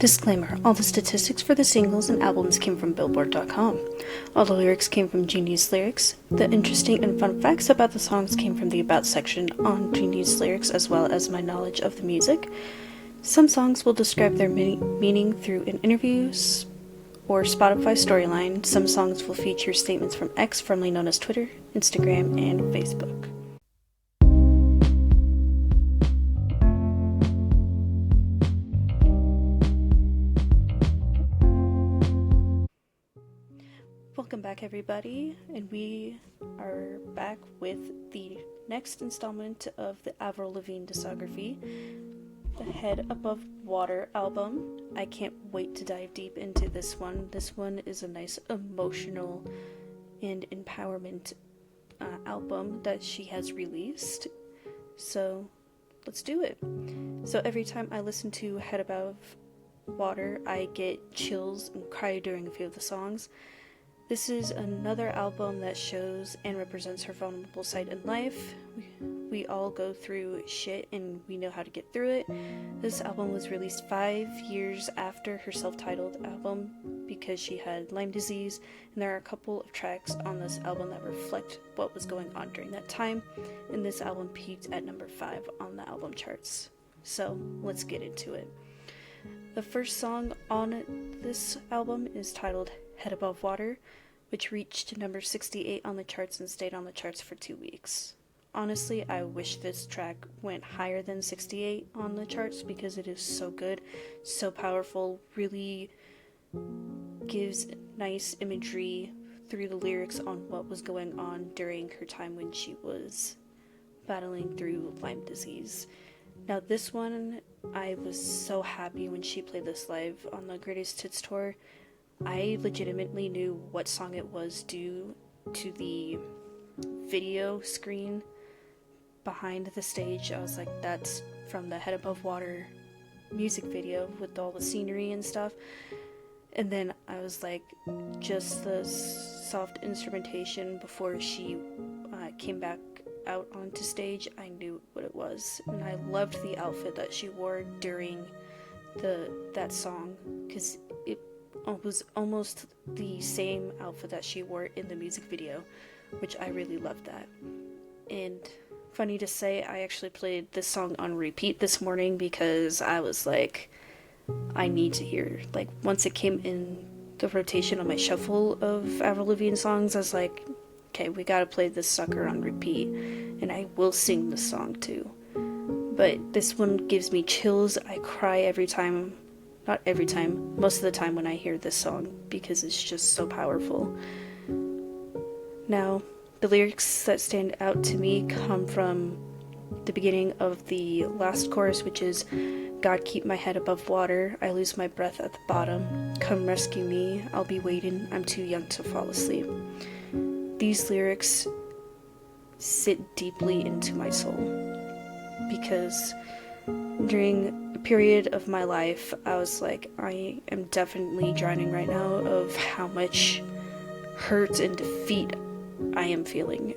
Disclaimer: all the statistics for the singles and albums came from Billboard.com. All the lyrics came from Genius Lyrics. The interesting and fun facts about the songs came from the About section on Genius Lyrics, as well as my knowledge of the music. Some songs will describe their meaning through an interview or Spotify storyline. Some songs will feature statements from X, formerly known as Twitter, Instagram, and Facebook. Welcome back, everybody, and we are back with the next installment of the Avril Lavigne discography, the Head Above Water album. I can't wait to dive deep into this one. This one is a nice emotional and empowerment album that she has released, so let's do it. So every time I listen to Head Above Water, I get chills and cry during a few of the songs. This is another album that shows and represents her vulnerable side in life. We all go through shit and we know how to get through it. This album was released 5 years after her self-titled album because she had Lyme Disease, and there are a couple of tracks on this album that reflect what was going on during that time, and this album peaked at number 5 on the album charts. So let's get into it. The first song on this album is titled Head Above Water, which reached number 68 on the charts and stayed on the charts for 2 weeks. Honestly, I wish this track went higher than 68 on the charts because it is so good, so powerful, really gives nice imagery through the lyrics on what was going on during her time when she was battling through Lyme disease. Now this one, I was so happy when she played this live on the Greatest Hits tour. I legitimately knew what song it was due to the video screen behind the stage. I was like, that's from the Head Above Water music video with all the scenery and stuff. And then I was like, just the soft instrumentation before she came back out onto stage, I knew what it was. And I loved the outfit that she wore during that song, because it was almost the same outfit that she wore in the music video, which I really loved that. And funny to say, I actually played this song on repeat this morning because I was like, I need to hear, like, once it came in the rotation on my shuffle of Avril Lavigne songs, I was like, okay, we gotta play this sucker on repeat, and I will sing this song too. But this one gives me chills. I cry every time. Not every time, most of the time when I hear this song, because it's just so powerful. Now, the lyrics that stand out to me come from the beginning of the last chorus, which is, God keep my head above water, I lose my breath at the bottom, come rescue me, I'll be waiting, I'm too young to fall asleep. These lyrics sit deeply into my soul, because during a period of my life, I was like, I am definitely drowning right now of how much hurt and defeat I am feeling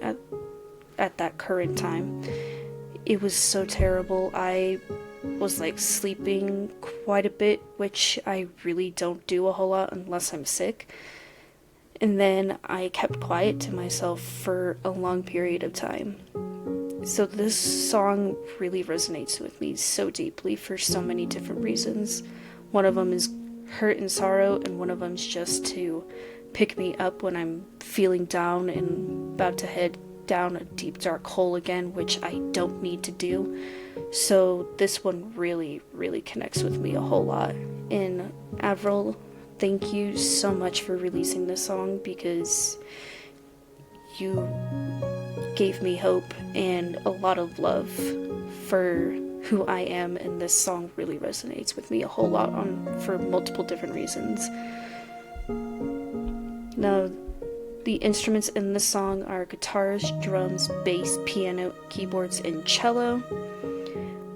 at that current time. It was so terrible. I was like sleeping quite a bit, which I really don't do a whole lot unless I'm sick. And then I kept quiet to myself for a long period of time. So this song really resonates with me so deeply for so many different reasons. One of them is hurt and sorrow, and one of them is just to pick me up when I'm feeling down and about to head down a deep dark hole again, which I don't need to do. So this one really, really connects with me a whole lot. And Avril, thank you so much for releasing this song, because you gave me hope and a lot of love for who I am, and this song really resonates with me a whole lot for multiple different reasons. Now, the instruments in this song are guitars, drums, bass, piano, keyboards, and cello.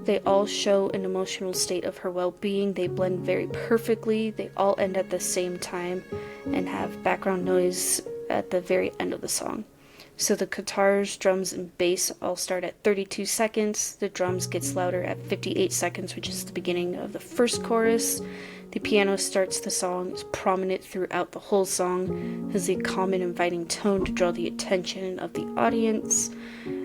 They all show an emotional state of her well-being. They blend very perfectly. They all end at the same time and have background noise at the very end of the song. So the guitars, drums, and bass all start at 32 seconds. The drums gets louder at 58 seconds, which is the beginning of the first chorus. The piano starts the song, is prominent throughout the whole song, has a calm and inviting tone to draw the attention of the audience.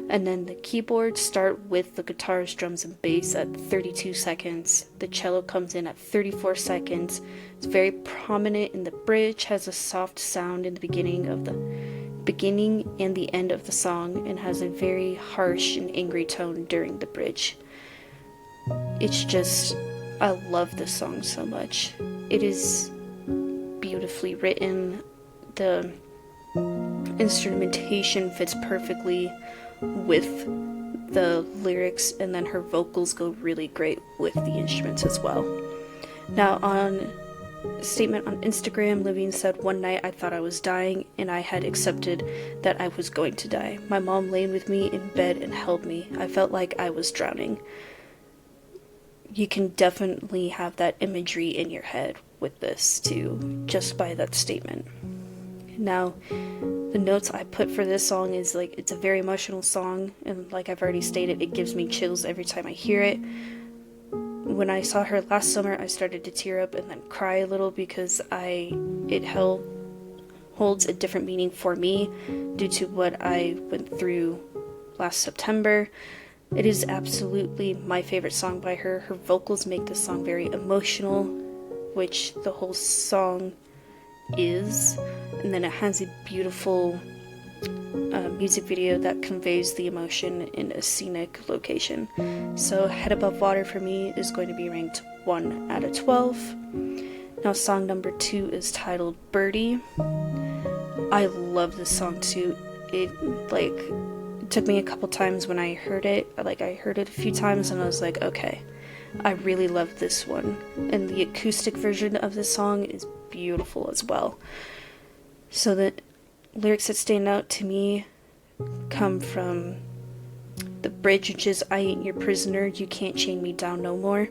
And then the keyboards start with the guitars, drums, and bass at 32 seconds. The cello comes in at 34 seconds. It's very prominent in the bridge, has a soft sound in the beginning and the end of the song, and has a very harsh and angry tone during the bridge. It's just, I love this song so much. It is beautifully written. The instrumentation fits perfectly with the lyrics, and then her vocals go really great with the instruments as well. Now, on a statement on Instagram, Lavigne said, "One night I thought I was dying, and I had accepted that I was going to die. My mom laid with me in bed and held me. I felt like I was drowning." You can definitely have that imagery in your head with this too, just by that statement. Now, the notes I put for this song is like, it's a very emotional song, and like I've already stated, it gives me chills every time I hear it. When I saw her last summer, I started to tear up and then cry a little because it holds a different meaning for me due to what I went through last September. It is absolutely my favorite song by her. Her vocals make this song very emotional, which the whole song is. And then it has a beautiful music video that conveys the emotion in a scenic location. So Head Above Water for me is going to be ranked 1 out of 12. Now song number 2 is titled Birdie. I love this song too. It took me a couple times when I heard it. I heard it a few times and I was like, okay, I really love this one. And the acoustic version of this song is beautiful as well. So the lyrics that stand out to me come from the bridge, which is, "I ain't your prisoner, you can't chain me down no more."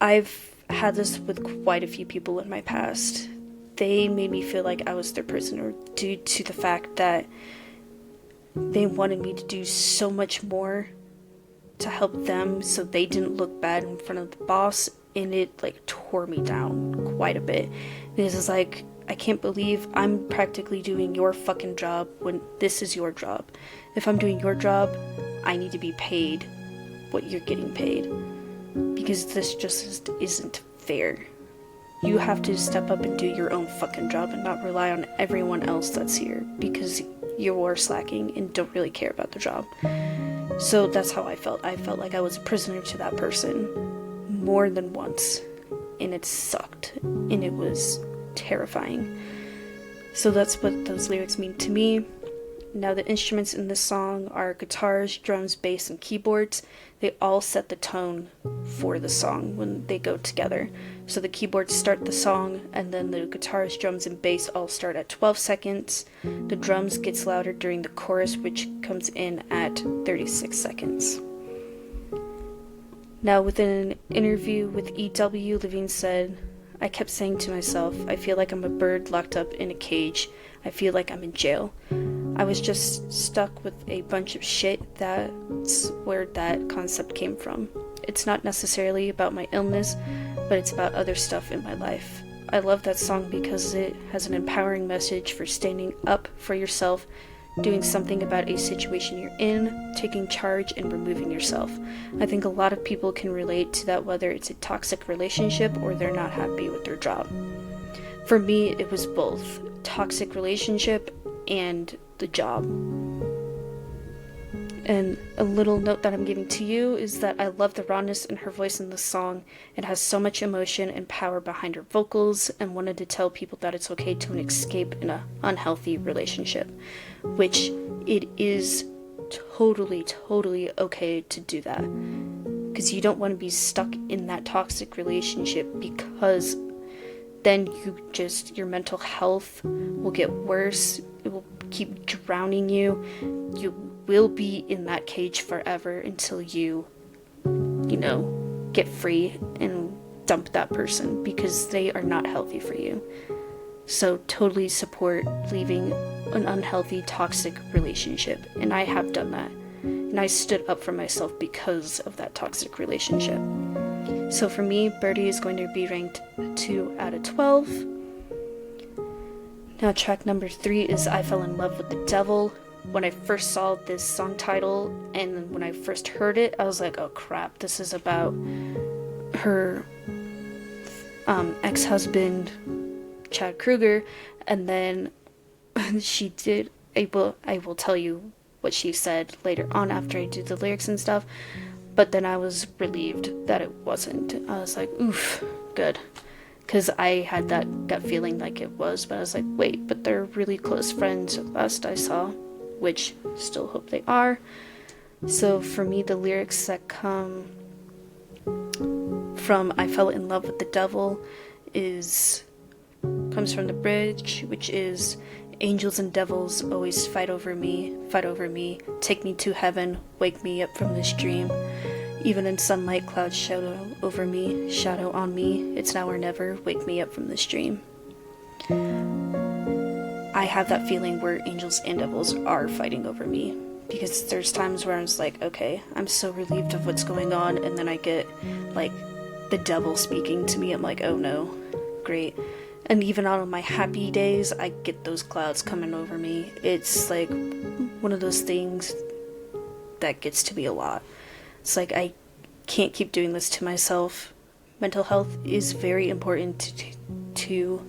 I've had this with quite a few people in my past. They made me feel like I was their prisoner due to the fact that they wanted me to do so much more to help them so they didn't look bad in front of the boss, and it tore me down quite a bit because it's like, I can't believe I'm practically doing your fucking job when this is your job. If I'm doing your job, I need to be paid what you're getting paid, because this just isn't fair. You have to step up and do your own fucking job and not rely on everyone else that's here because you're slacking and don't really care about the job. So that's how I felt. I felt like I was a prisoner to that person more than once, and it sucked, and it was terrifying. So that's what those lyrics mean to me. Now the instruments in this song are guitars, drums, bass, and keyboards. They all set the tone for the song when they go together. So the keyboards start the song, and then the guitars, drums, and bass all start at 12 seconds. The drums gets louder during the chorus, which comes in at 36 seconds. Now within an interview with EW, Lavigne said, "I kept saying to myself, I feel like I'm a bird locked up in a cage. I feel like I'm in jail. I was just stuck with a bunch of shit. That's where that concept came from. It's not necessarily about my illness, but it's about other stuff in my life. I love that song because it has an empowering message for standing up for yourself, doing something about a situation you're in, taking charge, and removing yourself. I think a lot of people can relate to that, whether it's a toxic relationship or they're not happy with their job. For me, it was both toxic relationship and the job." And a little note that I'm giving to you is that I love the rawness in her voice in the song. It has so much emotion and power behind her vocals, and wanted to tell people that it's okay to escape in an unhealthy relationship, which it is totally okay to do that, because you don't want to be stuck in that toxic relationship, because then your mental health will get worse. It will keep drowning you. You will be in that cage forever until you get free and dump that person, because they are not healthy for you. So totally support leaving an unhealthy, toxic relationship, and I have done that, and I stood up for myself because of that toxic relationship. So for me, Birdie is going to be ranked 2 out of 12. Now track number 3 is I Fell in Love with the Devil. When I first saw this song title and when I first heard it, I was like, oh crap, this is about her ex-husband Chad Kruger. And then she did, I will tell you what she said later on after I do the lyrics and stuff, but then I was relieved that it wasn't. I was like, oof, good, because I had that gut feeling like it was, but I was like, wait, but they're really close friends last I saw, which still hope they are. So for me, the lyrics that come from I Fell in Love with the Devil comes from the bridge, which is angels and devils always fight over me, take me to heaven, wake me up from this dream. Even in sunlight, clouds shadow over me, shadow on me, it's now or never, wake me up from this dream. I have that feeling where angels and devils are fighting over me, because there's times where I was like, okay, I'm so relieved of what's going on, and then I get like the devil speaking to me. I'm like, oh no, great. And even on my happy days, I get those clouds coming over me. It's like one of those things that gets to me a lot. It's like I can't keep doing this to myself. Mental health is very important to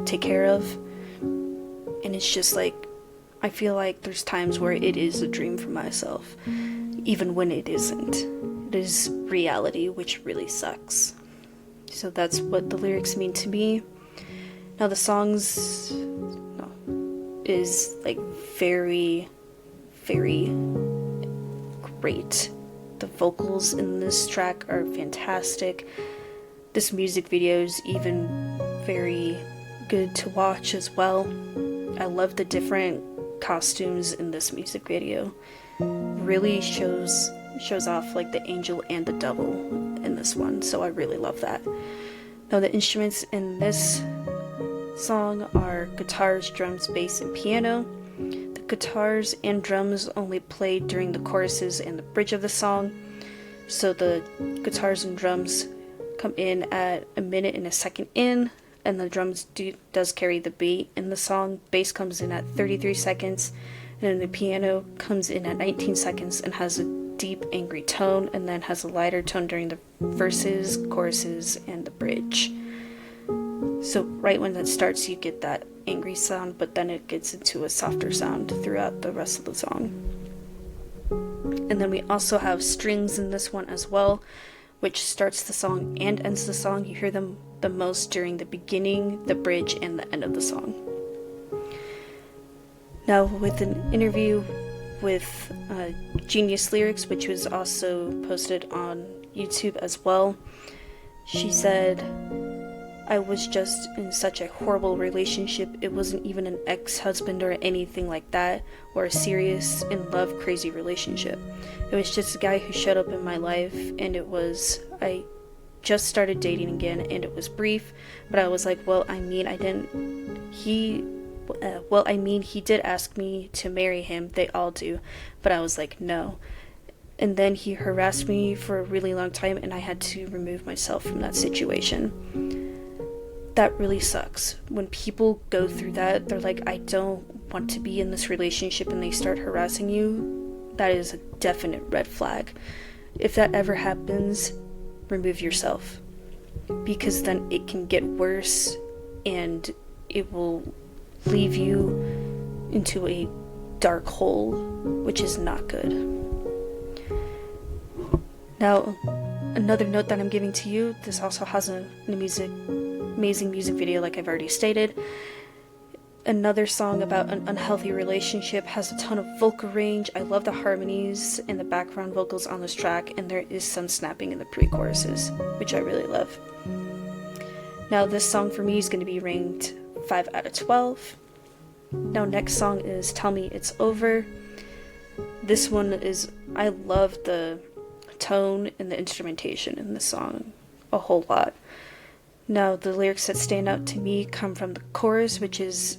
take care of. And it's just like, I feel like there's times where it is a dream for myself, even when it isn't. It is reality, which really sucks. So that's what the lyrics mean to me. Now the songs is like very, very great. The vocals in this track are fantastic. This music video is even very good to watch as well. I love the different costumes in this music video. Really shows off like the angel and the devil in this one, so I really love that. Now the instruments in this song are guitars, drums, bass, and piano. The guitars and drums only played during the choruses and the bridge of the song, so the guitars and drums come in at a minute and a second in, and the drums does carry the beat in the song. Bass comes in at 33 seconds, and then the piano comes in at 19 seconds and has a deep angry tone, and then has a lighter tone during the verses, choruses, and the bridge. So right when that starts, you get that angry sound, but then it gets into a softer sound throughout the rest of the song. And then we also have strings in this one as well, which starts the song and ends the song. You hear them the most during the beginning, the bridge, and the end of the song. Now with an interview with Genius Lyrics, which was also posted on YouTube as well, she said, I was just in such a horrible relationship. It wasn't even an ex-husband or anything like that, or a serious in love crazy relationship. It was just a guy who showed up in my life, and I just started dating again, and it was brief, but I was like, he did ask me to marry him, they all do, but I was like, no. And then he harassed me for a really long time, and I had to remove myself from that situation. That really sucks. When people go through that, they're like, I don't want to be in this relationship, and they start harassing you. That is a definite red flag. If that ever happens, remove yourself, because then it can get worse, and it will leave you into a dark hole, which is not good. Now, another note that I'm giving to you, this also has an amazing music video, like I've already stated. Another song about an unhealthy relationship, has a ton of vocal range. I love the harmonies and the background vocals on this track, and there is some snapping in the pre-choruses, which I really love. Now this song for me is going to be ranked 5 out of 12. Now next song is Tell Me It's Over. This one is, I love the tone and the instrumentation in this song a whole lot. Now the lyrics that stand out to me come from the chorus, which is,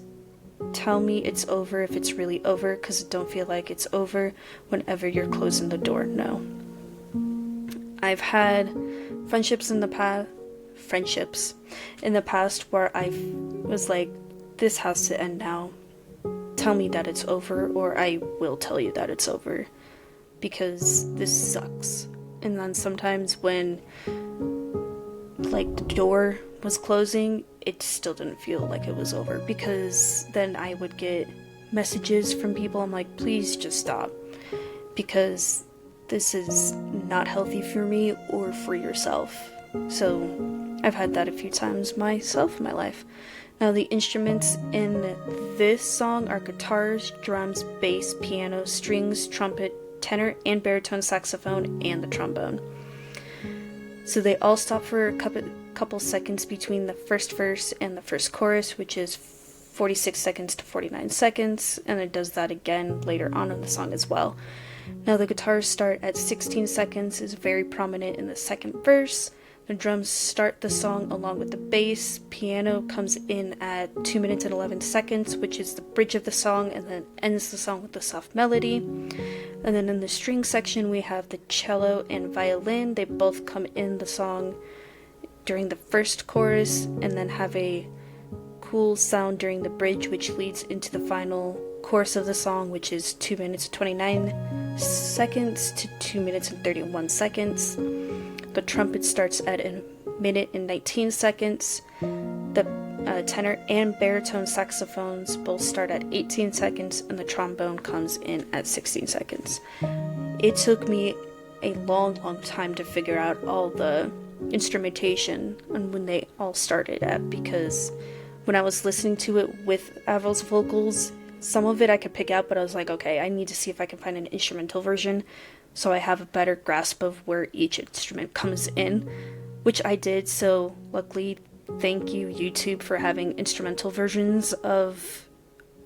tell me it's over if it's really over, cause it don't feel like it's over whenever you're closing the door. No. I've had friendships in the past where I was like, this has to end now. Tell me that it's over, or I will tell you that it's over, because this sucks. And then sometimes when like the door was closing, it still didn't feel like it was over, because then I would get messages from people. I'm like, please just stop, because this is not healthy for me or for yourself. So I've had that a few times myself in my life. Now, the instruments in this song are guitars, drums, bass, piano, strings, trumpet, tenor and baritone saxophone, and the trombone. So they all stop for a couple seconds between the first verse and the first chorus, which is 46 seconds to 49 seconds, and it does that again later on in the song as well. Now, the guitars start at 16 seconds, is very prominent in the second verse. The drums start the song along with the bass. Piano comes in at 2 minutes and 11 seconds, which is the bridge of the song, and then ends the song with a soft melody. And then in the string section, we have the cello and violin. They both come in the song during the first chorus, and then have a cool sound during the bridge, which leads into the final chorus of the song, which is 2 minutes and 29 seconds to 2 minutes and 31 seconds. The trumpet starts at a minute and 19 seconds. The tenor and baritone saxophones both start at 18 seconds, and the trombone comes in at 16 seconds. It took me a long time to figure out all the instrumentation and when they all started at, because when I was listening to it with Avril's vocals, some of it I could pick out, but I was like, okay, I need to see if I can find an instrumental version so I have a better grasp of where each instrument comes in, which I did. So luckily, thank you YouTube for having instrumental versions of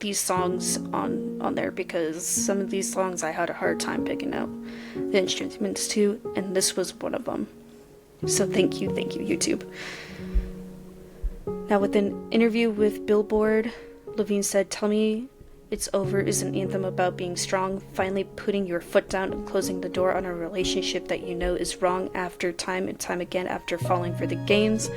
these songs on there, because some of these songs I had a hard time picking out the instruments to, and this was one of them. So thank you YouTube. Now, with an interview with Billboard, Lavigne said, "Tell Me It's Over is an anthem about being strong, finally putting your foot down and closing the door on a relationship that you know is wrong after time and time again after falling for the games.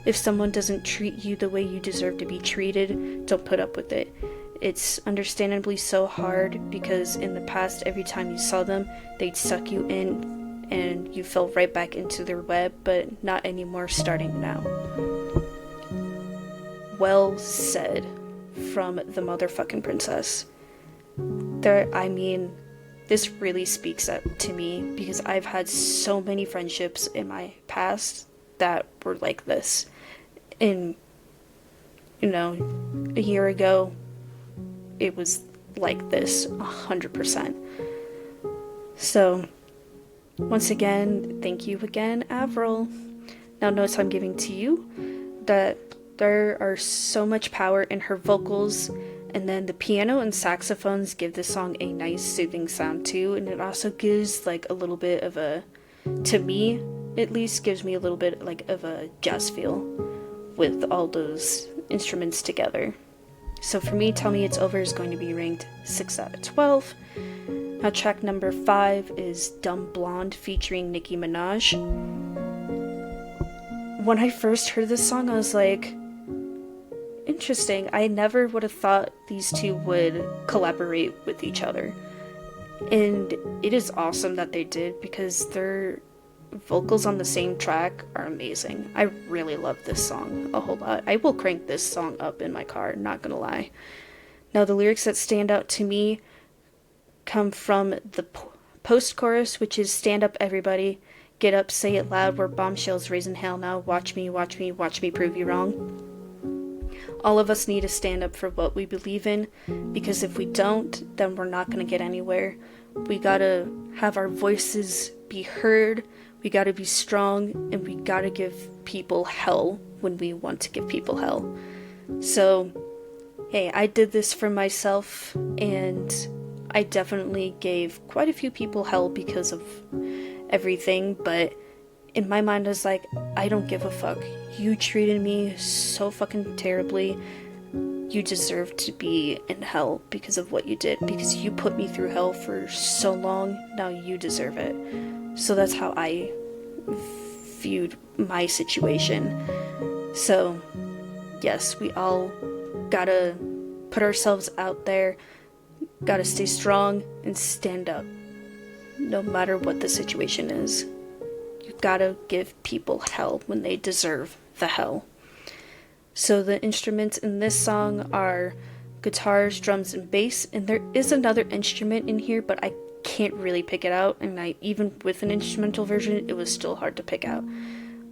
If someone doesn't treat you the way you deserve to be treated, don't put up with it. It's understandably so hard, because in the past, every time you saw them, they'd suck you in and you fell right back into their web, but not anymore starting now." Well said from the motherfucking princess. This really speaks up to me, because I've had so many friendships in my past that were like this. And, a year ago, it was like this 100%. So, once again, thank you again, Avril. Now, notice I'm giving to you that there are so much power in her vocals, and then the piano and saxophones give the song a nice soothing sound too, and it also gives like a little bit of a, to me at least, gives me a little bit like of a jazz feel with all those instruments together. So for me, Tell Me It's Over is going to be ranked 6 out of 12. Now, track number 5 is Dumb Blonde featuring Nicki Minaj. When I first heard this song, I was like, interesting. I never would have thought these two would collaborate with each other. And it is awesome that they did, because their vocals on the same track are amazing. I really love this song a whole lot. I will crank this song up in my car, not gonna lie. Now, the lyrics that stand out to me come from the post-chorus, which is "Stand up, everybody. Get up, say it loud. We're bombshells raising hell now. Watch me, watch me, watch me prove you wrong." All of us need to stand up for what we believe in, because if we don't, then we're not going to get anywhere. We gotta have our voices be heard, we gotta be strong, and we gotta give people hell when we want to give people hell. So, hey, I did this for myself, and I definitely gave quite a few people hell because of everything, but in my mind I was like, I don't give a fuck. You treated me so fucking terribly. You deserve to be in hell because of what you did, because you put me through hell for so long. Now you deserve it. So that's how I viewed my situation. So, yes, we all gotta put ourselves out there, gotta stay strong and stand up, no matter what the situation is. You gotta give people hell when they deserve the hell. So the instruments in this song are guitars, drums, and bass, and there is another instrument in here, but I can't really pick it out, and even with an instrumental version, it was still hard to pick out.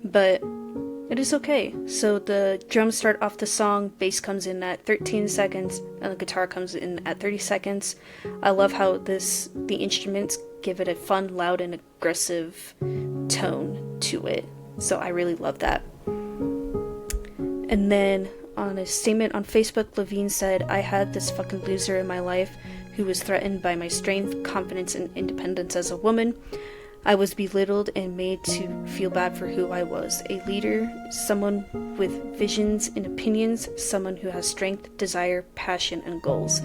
But it is okay. So the drums start off the song, bass comes in at 13 seconds, and the guitar comes in at 30 seconds. I love how the instruments give it a fun, loud, and aggressive tone to it. So I really love that. And then on a statement on Facebook, Lavigne said, "I had this fucking loser in my life who was threatened by my strength, confidence, and independence as a woman. I was belittled and made to feel bad for who I was. A leader, someone with visions and opinions, someone who has strength, desire, passion, and goals.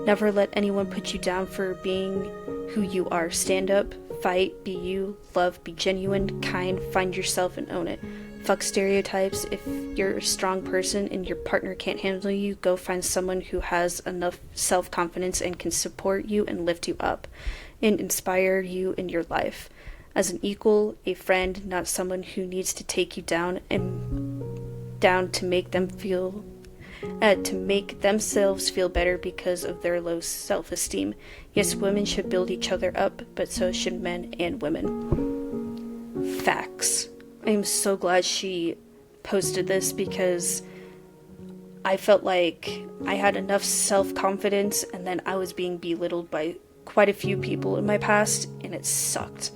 Never let anyone put you down for being who you are. Stand up, fight, be you, love, be genuine, kind, find yourself, and own it. Fuck stereotypes. If you're a strong person and your partner can't handle you, go find someone who has enough self-confidence and can support you and lift you up and inspire you in your life. As an equal, a friend, not someone who needs to take you down to make them feel to make themselves feel better because of their low self-esteem. Yes, women should build each other up, but so should men and women." Facts. I am so glad she posted this because I felt like I had enough self-confidence and then I was being belittled by quite a few people in my past, and it sucked.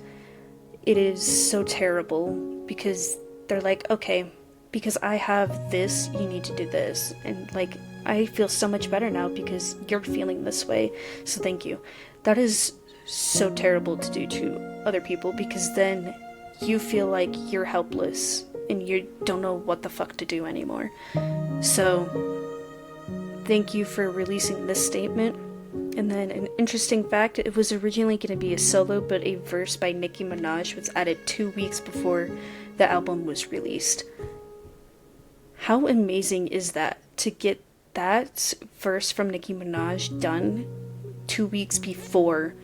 It is so terrible because they're like, okay, because I have this, you need to do this. And like, I feel so much better now because you're feeling this way, so thank you. That is so terrible to do to other people because then you feel like you're helpless and you don't know what the fuck to do anymore. So, thank you for releasing this statement. And then an interesting fact, it was originally going to be a solo, but a verse by Nicki Minaj was added 2 weeks before the album was released. How amazing is that, to get that verse from Nicki Minaj done 2 weeks before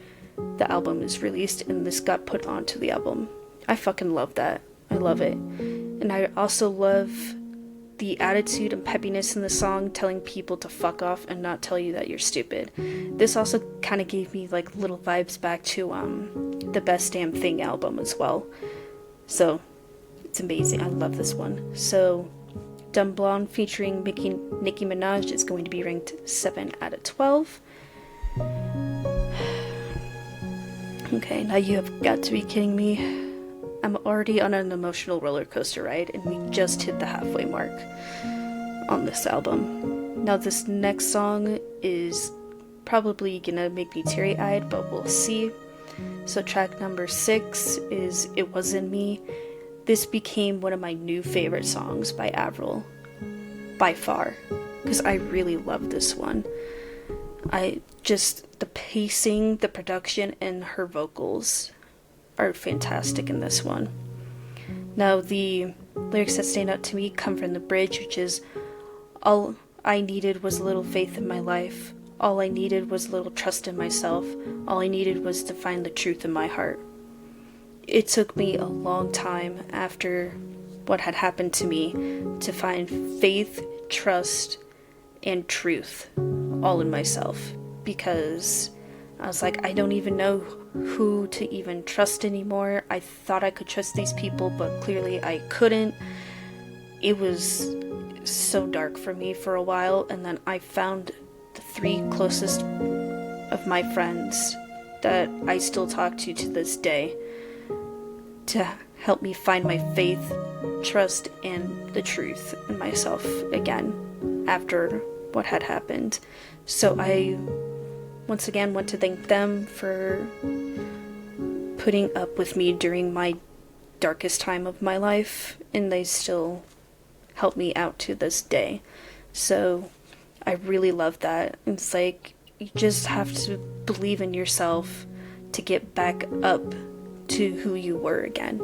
the album is released, and this got put onto the album. I fucking love that. I love it. And I also love the attitude and peppiness in the song, telling people to fuck off and not tell you that you're stupid. This also kind of gave me like little vibes back to the Best Damn Thing album as well. So it's amazing. I love this one. So Dumb Blonde featuring Nicki Minaj is going to be ranked 7 out of 12. Okay, now you have got to be kidding me. I'm already on an emotional roller coaster ride, and we just hit the halfway mark on this album. Now, this next song is probably gonna make me teary-eyed, but we'll see. So track number 6 is It Wasn't Me. This became one of my new favorite songs by Avril, by far, because I really love this one. The pacing, the production, and her vocals are fantastic in this one. Now, the lyrics that stand out to me come from the bridge, which is, "All I needed was a little faith in my life. All I needed was a little trust in myself. All I needed was to find the truth in my heart." It took me a long time after what had happened to me to find faith, trust, and truth all in myself, because I was like, I don't even know who to even trust anymore. I thought I could trust these people, but clearly I couldn't. It was so dark for me for a while, and then I found the 3 closest of my friends that I still talk to this day to help me find my faith, trust, and the truth in myself again after what had happened. So I once again want to thank them for putting up with me during my darkest time of my life, and they still help me out to this day. So I really love that. It's like, you just have to believe in yourself to get back up to who you were again.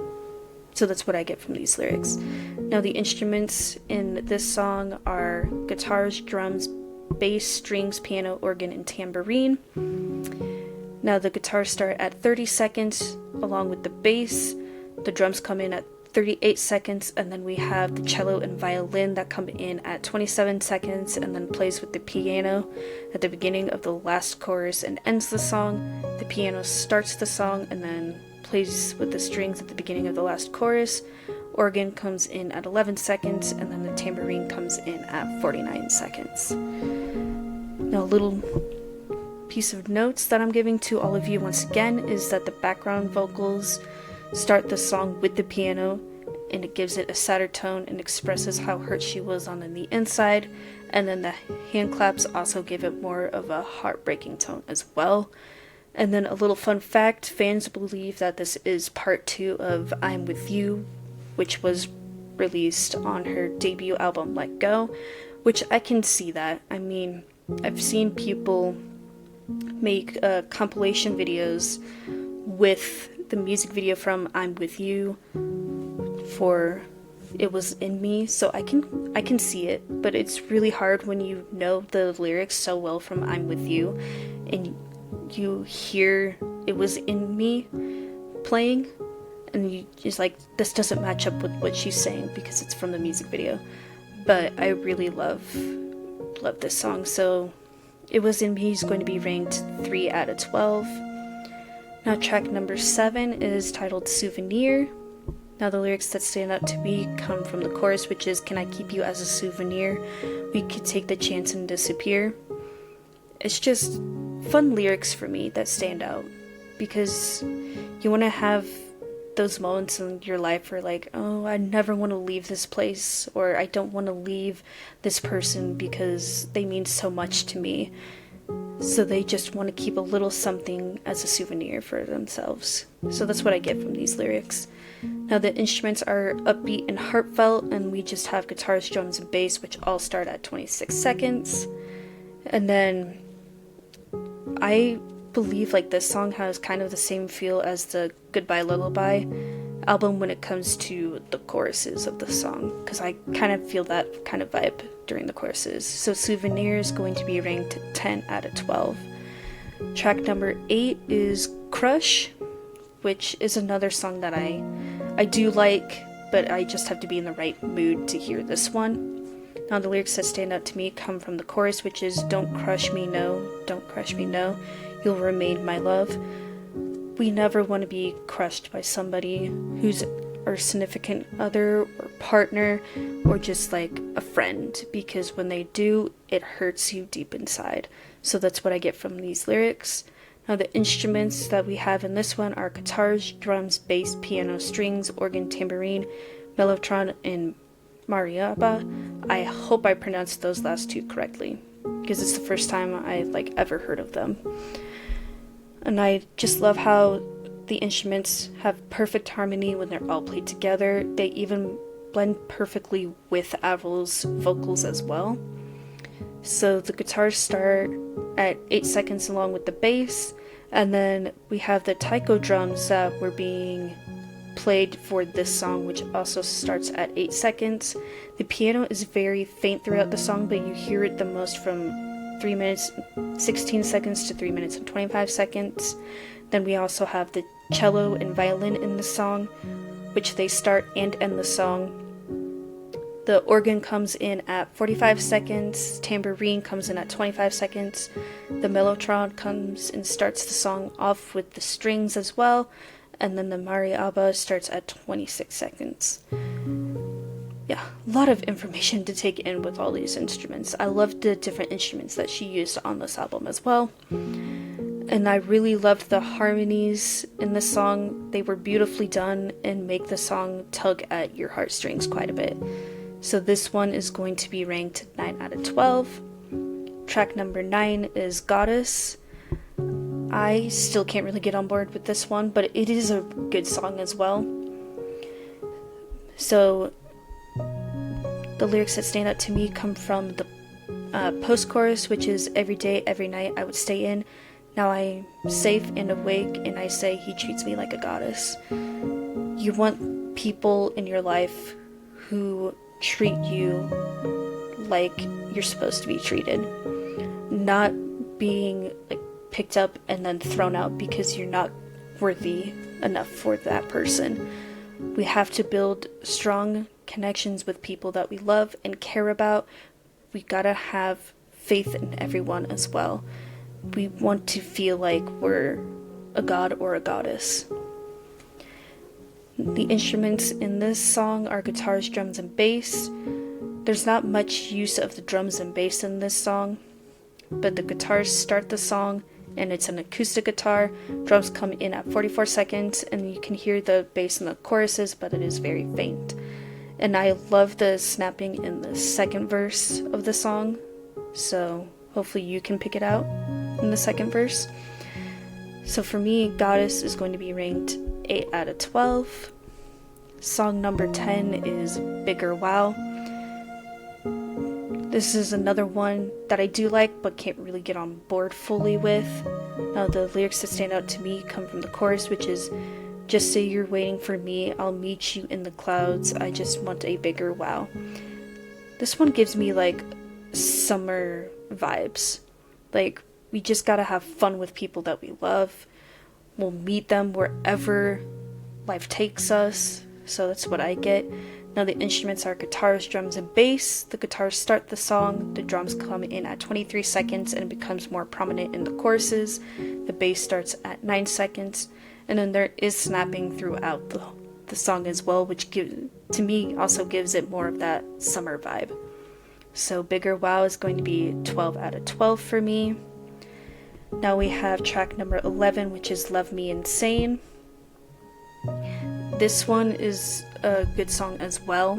So that's what I get from these lyrics. Now the instruments in this song are guitars, drums, bass, strings, piano, organ, and tambourine. Now the guitars start at 30 seconds along with the bass. The drums come in at 38 seconds, and then we have the cello and violin that come in at 27 seconds and then plays with the piano at the beginning of the last chorus and ends the song. The piano starts the song and then plays with the strings at the beginning of the last chorus. Organ comes in at 11 seconds, and then the tambourine comes in at 49 seconds. Now, a little piece of notes that I'm giving to all of you once again is that the background vocals start the song with the piano, and it gives it a sadder tone and expresses how hurt she was on the inside. And then the hand claps also give it more of a heartbreaking tone as well. And then a little fun fact, fans believe that this is part 2 of I'm With You, which was released on her debut album Let Go, which I can see that. I mean, I've seen people make compilation videos with the music video from I'm With You for It Was In Me, so I can see it, but it's really hard when you know the lyrics so well from I'm With You and you hear It Was In Me playing and you just like, this doesn't match up with what she's saying because it's from the music video. But I really love this song, so It Was In Me is going to be ranked 3 out of 12. Now track number 7 is titled Souvenir. Now the lyrics that stand out to me come from the chorus, which is, can I keep you as a souvenir? We could take the chance and disappear. It's just fun lyrics for me that stand out, because you want to have those moments in your life where like, oh, I never want to leave this place, or I don't want to leave this person because they mean so much to me. So they just want to keep a little something as a souvenir for themselves. So that's what I get from these lyrics. Now the instruments are upbeat and heartfelt, and we just have guitars, drums, and bass, which all start at 26 seconds. And then I believe like this song has kind of the same feel as the Goodbye Lullaby album when it comes to the choruses of the song, because I kind of feel that kind of vibe during the choruses. So Souvenir is going to be ranked 10 out of 12. Track number 8 is Crush, which is another song that I do like, but I just have to be in the right mood to hear this one. Now the lyrics that stand out to me come from the chorus, which is, don't crush me, no, don't crush me, no, you'll remain my love. We never want to be crushed by somebody who's our significant other or partner or just like a friend, because when they do, it hurts you deep inside. So that's what I get from these lyrics. Now the instruments that we have in this one are guitars, drums, bass, piano, strings, organ, tambourine, mellotron, and mariachi. I hope I pronounced those last 2 correctly, because it's the first time I like ever heard of them. And I just love how the instruments have perfect harmony when they're all played together. They even blend perfectly with Avril's vocals as well. So the guitars start at 8 seconds along with the bass, and then we have the taiko drums that were being played for this song, which also starts at 8 seconds. The piano is very faint throughout the song, but you hear it the most from 3 minutes 16 seconds to 3 minutes and 25 seconds. Then we also have the cello and violin in the song, which they start and end the song. The organ comes in at 45 seconds, tambourine comes in at 25 seconds, the mellotron comes and starts the song off with the strings as well, and then the mariachi starts at 26 seconds. Yeah, a lot of information to take in with all these instruments. I loved the different instruments that she used on this album as well. And I really loved the harmonies in the song. They were beautifully done and make the song tug at your heartstrings quite a bit. So this one is going to be ranked 9 out of 12. Track number 9 is Goddess. I still can't really get on board with this one, but it is a good song as well. So the lyrics that stand out to me come from the post-chorus, which is, every day, every night I would stay in. Now I'm safe and awake, and I say he treats me like a goddess. You want people in your life who treat you like you're supposed to be treated, not being like picked up and then thrown out because you're not worthy enough for that person. We have to build strong connections with people that we love and care about. We gotta have faith in everyone as well. We want to feel like we're a god or a goddess. The instruments in this song are guitars, drums, and bass. There's not much use of the drums and bass in this song, but the guitars start the song, and it's an acoustic guitar. Drums come in at 44 seconds, and you can hear the bass in the choruses, but it is very faint. And I love the snapping in the second verse of the song, so hopefully you can pick it out in the second verse. So for me, Goddess is going to be ranked 8 out of 12. Song number 10 is Bigger Wow. This is another one that I do like but can't really get on board fully with. The lyrics that stand out to me come from the chorus, which is, "Just say you're waiting for me, I'll meet you in the clouds, I just want a bigger wow." This one gives me like summer vibes. Like, we just gotta have fun with people that we love. We'll meet them wherever life takes us, so that's what I get. Now the instruments are guitars, drums, and bass. The guitars start the song, the drums come in at 23 seconds and it becomes more prominent in the choruses. The bass starts at 9 seconds, and then there is snapping throughout the song as well, which to me also gives it more of that summer vibe. So Bigger Wow is going to be 12 out of 12 for me. Now we have track number 11, which is Love Me Insane. This one is a good song as well,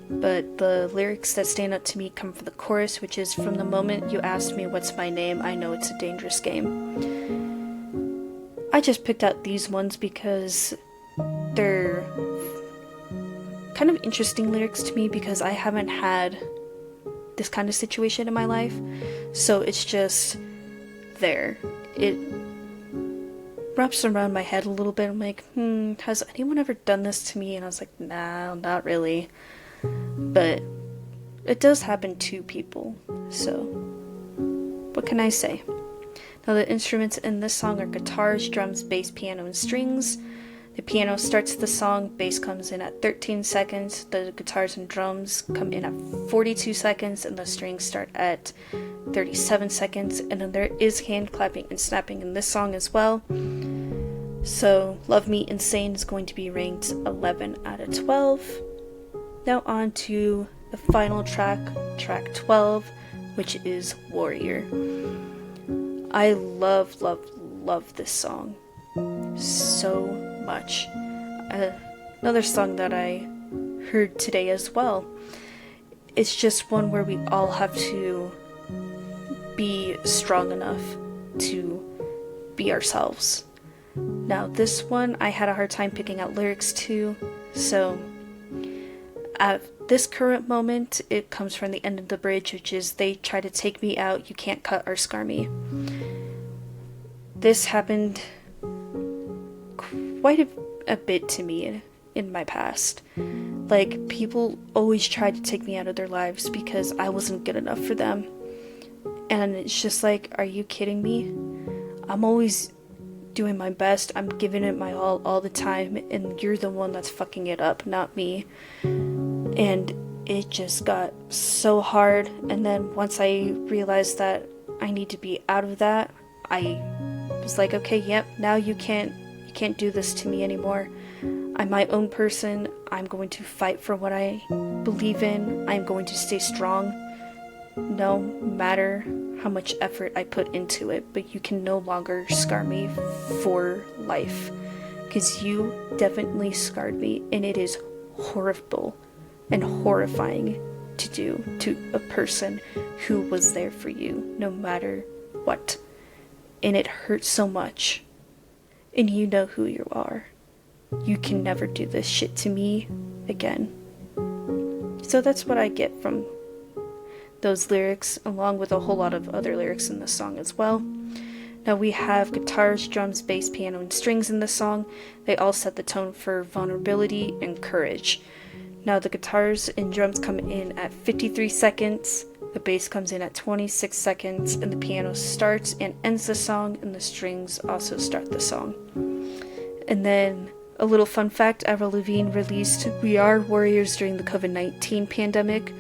but the lyrics that stand out to me come from the chorus, which is, "From the moment you asked me what's my name, I know it's a dangerous game." I just picked out these ones because they're kind of interesting lyrics to me, because I haven't had this kind of situation in my life, so it's just there. It wraps around my head a little bit. I'm like, has anyone ever done this to me? And I was like, nah, not really. But it does happen to people, so what can I say? Now the instruments in this song are guitars, drums, bass, piano, and strings. The piano starts the song, bass comes in at 13 seconds, the guitars and drums come in at 42 seconds, and the strings start at 37 seconds, and then there is hand clapping and snapping in this song as well. So Love Me Insane is going to be ranked 11 out of 12. Now on to the final track, track 12, which is Warrior. I love this song so much. Another song that I heard today as well. It's just one where we all have to be strong enough to be ourselves. Now this one I had a hard time picking out lyrics to, so at this current moment it comes from the end of the bridge, which is, "They try to take me out, you can't cut or scar me." This happened quite a bit to me in my past. Like, people always tried to take me out of their lives because I wasn't good enough for them. And it's just like, are you kidding me? I'm always doing my best, I'm giving it my all the time, and you're the one that's fucking it up, not me. And it just got so hard, and then once I realized that I need to be out of that, I was like, okay, yep, now you can't do this to me anymore. I'm my own person. I'm going to fight for what I believe in. I'm going to stay strong no matter how much effort I put into it, but you can no longer scar me for life, because you definitely scarred me, and it is horrible and horrifying to do to a person who was there for you no matter what, and it hurts so much, and you know who you are. You can never do this shit to me again. So that's what I get from those lyrics, along with a whole lot of other lyrics in the song as well. Now we have guitars, drums, bass, piano, and strings in the song. They all set the tone for vulnerability and courage. Now the guitars and drums come in at 53 seconds, the bass comes in at 26 seconds, and the piano starts and ends the song, and the strings also start the song. And then a little fun fact, Avril Lavigne released We Are Warriors during the COVID-19 pandemic,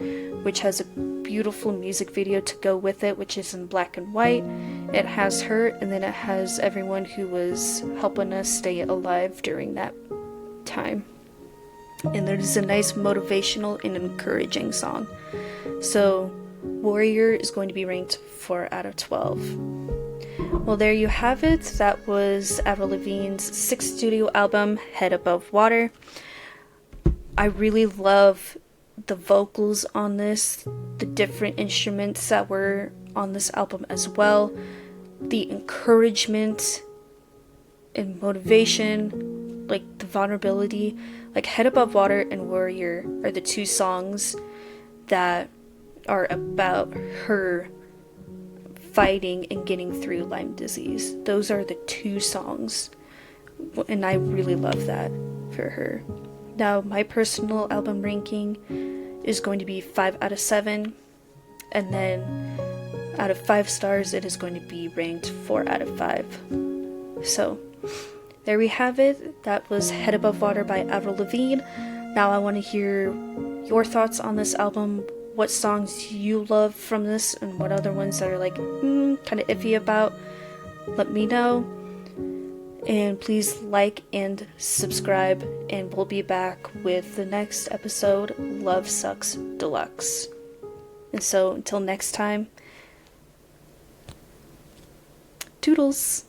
which has a beautiful music video to go with it, which is in black and white. It has her, and then it has everyone who was helping us stay alive during that time. And there's a nice motivational and encouraging song. So Warrior is going to be ranked 4 out of 12. Well, there you have it. That was Avril Lavigne's 6th studio album, Head Above Water. I really love the vocals on this, the different instruments that were on this album as well, the encouragement and motivation, like the vulnerability. Like Head Above Water and Warrior are the two songs that are about her fighting and getting through Lyme disease. Those are the two songs, and I really love that for her. Now, my personal album ranking is going to be 5 out of 7, and then out of 5 stars, it is going to be ranked 4 out of 5. So, there we have it. That was Head Above Water by Avril Lavigne. Now I want to hear your thoughts on this album, what songs you love from this, and what other ones that are like, kind of iffy about. Let me know. And please like and subscribe, and we'll be back with the next episode, Love Sucks Deluxe. And so, until next time, toodles!